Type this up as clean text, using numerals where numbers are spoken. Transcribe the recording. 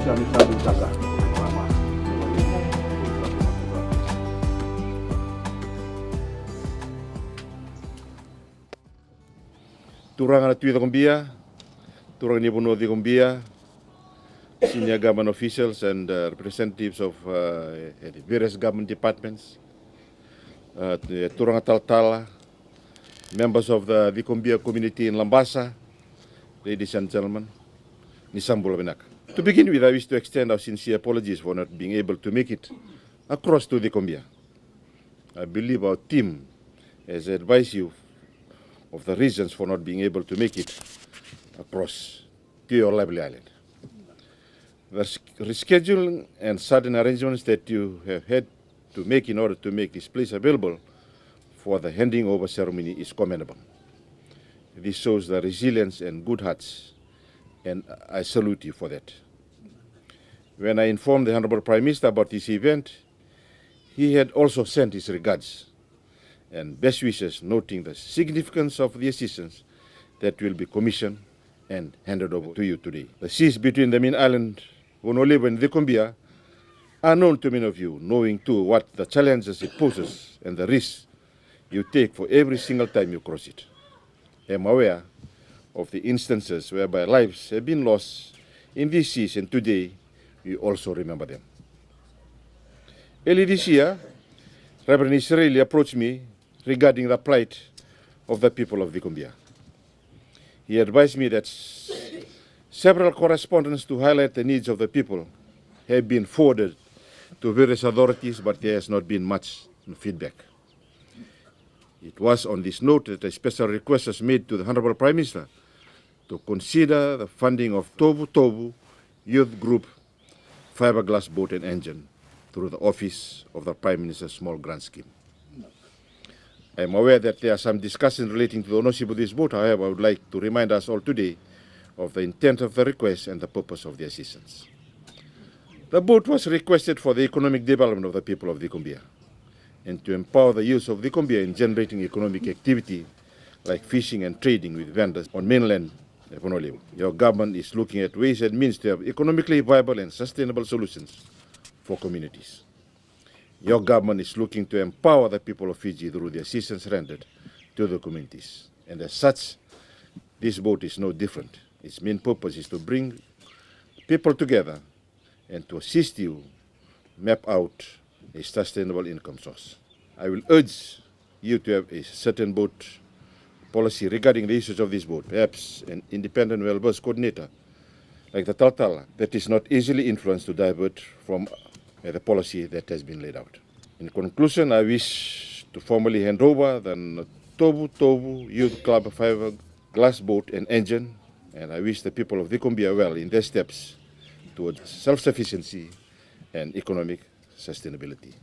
Turanga Natovutovu, Turanga Cikobia, senior government officials and representatives of the various government departments, Turanga Taltala, members of the Cikobia community in Labasa, ladies and gentlemen, Nisambula Benak. To begin with, I wish to extend our sincere apologies for not being able to make it across to Cikobia. I believe our team has advised you of the reasons for not being able to make it across to your lovely island. The rescheduling and sudden arrangements that you have had to make in order to make this place available for the handing over ceremony is commendable. This shows the resilience and good hearts, and I salute you for that. When I informed the Honorable Prime Minister about this event, he had also sent his regards and best wishes, noting the significance of the assistance that will be commissioned and handed over to you today. The seas between the main island, Honolulu and Cikobia, are known to many of you, knowing too what the challenges it poses and the risks you take for every single time you cross it. I am aware of the instances whereby lives have been lost in these seas, and today we also remember them. Early this year, Reverend Israeli approached me regarding the plight of the people of Cikobia. He advised me that several correspondence to highlight the needs of the people have been forwarded to various authorities, but there has not been much feedback. It was on this note that a special request was made to the Honorable Prime Minister to consider the funding of Natovutovu Youth Group Fiberglass Boat and Engine through the Office of the Prime Minister's Small Grant Scheme. I am aware that there are some discussions relating to the ownership of this boat. However, I would like to remind us all today of the intent of the request and the purpose of the assistance. The boat was requested for the economic development of the people of Cikobia and to empower the youth of Cikobia in generating economic activity like fishing and trading with vendors on mainland Honolulu. Your government is looking at ways and means to have economically viable and sustainable solutions for communities. Your government is looking to empower the people of Fiji through the assistance rendered to the communities. And as such, this boat is no different. Its main purpose is to bring people together and to assist you map out a sustainable income source. I will urge you to have a certain boat policy regarding the issues of this boat, perhaps an independent well-versed coordinator like the Taltala that is not easily influenced to divert from the policy that has been laid out. In conclusion, I wish to formally hand over the Natovutovu Youth Club Fiberglass Boat and Engine, and I wish the people of Cikobia well in their steps towards self-sufficiency and economic sustainability.